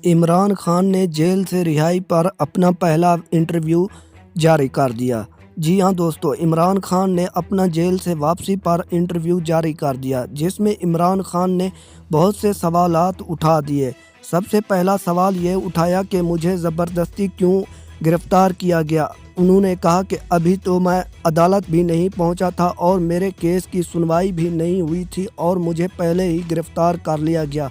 عمران خان نے جیل سے رہائی پر اپنا پہلا انٹرویو جاری کر دیا۔ جی ہاں دوستو، عمران خان نے اپنا جیل سے واپسی پر انٹرویو جاری کر دیا، جس میں عمران خان نے بہت سے سوالات اٹھا دیے۔ سب سے پہلا سوال یہ اٹھایا کہ مجھے زبردستی کیوں گرفتار کیا گیا۔ انہوں نے کہا کہ ابھی تو میں عدالت بھی نہیں پہنچا تھا اور میرے کیس کی سنوائی بھی نہیں ہوئی تھی اور مجھے پہلے ہی گرفتار کر لیا گیا۔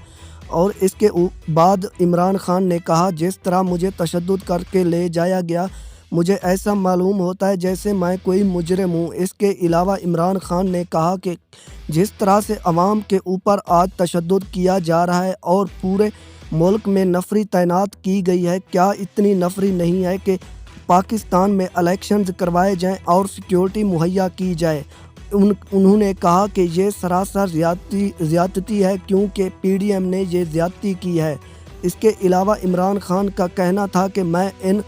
اور اس کے بعد عمران خان نے کہا جس طرح مجھے تشدد کر کے لے جایا گیا، مجھے ایسا معلوم ہوتا ہے جیسے میں کوئی مجرم ہوں۔ اس کے علاوہ عمران خان نے کہا کہ جس طرح سے عوام کے اوپر آج تشدد کیا جا رہا ہے اور پورے ملک میں نفری تعینات کی گئی ہے، کیا اتنی نفری نہیں ہے کہ پاکستان میں الیکشنز کروائے جائیں اور سیکیورٹی مہیا کی جائے۔ انہوں نے کہا کہ یہ سراسر زیادتی ہے کیونکہ پی ڈی ایم نے یہ زیادتی کی ہے۔ اس کے علاوہ عمران خان کا کہنا تھا کہ میں ان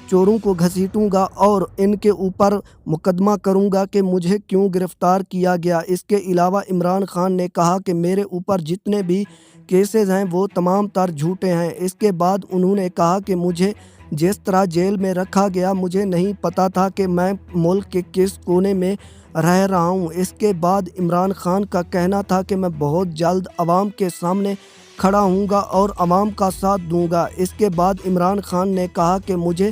چوروں کو گھسیٹوں گا اور ان کے اوپر مقدمہ کروں گا کہ مجھے کیوں گرفتار کیا گیا۔ اس کے علاوہ عمران خان نے کہا کہ میرے اوپر جتنے بھی کیسز ہیں وہ تمام تر جھوٹے ہیں۔ اس کے بعد انہوں نے کہا کہ مجھے جس طرح جیل میں رکھا گیا، مجھے نہیں پتا تھا کہ میں ملک کے کس کونے میں رہ رہا ہوں۔ اس کے بعد عمران خان کا کہنا تھا کہ میں بہت جلد عوام کے سامنے کھڑا ہوں گا اور عوام کا ساتھ دوں گا۔ اس کے بعد عمران خان نے کہا کہ مجھے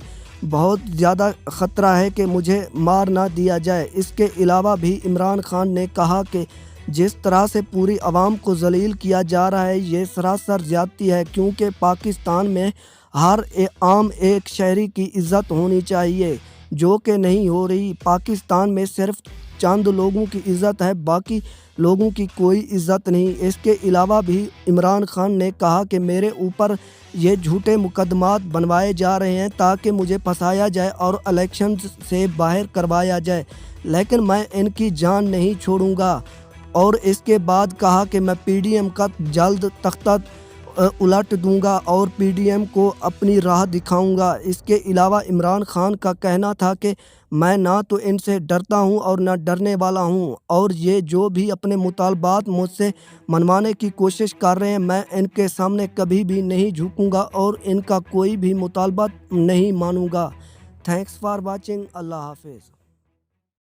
بہت زیادہ خطرہ ہے کہ مجھے مار نہ دیا جائے۔ اس کے علاوہ بھی عمران خان نے کہا کہ جس طرح سے پوری عوام کو ذلیل کیا جا رہا ہے یہ سراسر زیادتی ہے، کیونکہ پاکستان میں ہر عام ایک شہری کی عزت ہونی چاہیے، جو کہ نہیں ہو رہی۔ پاکستان میں صرف چند لوگوں کی عزت ہے، باقی لوگوں کی کوئی عزت نہیں۔ اس کے علاوہ بھی عمران خان نے کہا کہ میرے اوپر یہ جھوٹے مقدمات بنوائے جا رہے ہیں تاکہ مجھے پھنسایا جائے اور الیکشن سے باہر کروایا جائے، لیکن میں ان کی جان نہیں چھوڑوں گا۔ اور اس کے بعد کہا کہ میں پی ڈی ایم کا جلد تختہ الٹ دوں گا اور پی ڈی ایم کو اپنی راہ دکھاؤں گا۔ اس کے علاوہ عمران خان کا کہنا تھا کہ میں نہ تو ان سے ڈرتا ہوں اور نہ ڈرنے والا ہوں، اور یہ جو بھی اپنے مطالبات مجھ سے منوانے کی کوشش کر رہے ہیں، میں ان کے سامنے کبھی بھی نہیں جھکوں گا اور ان کا کوئی بھی مطالبہ نہیں مانوں گا۔ Thanks for watching. اللہ حافظ۔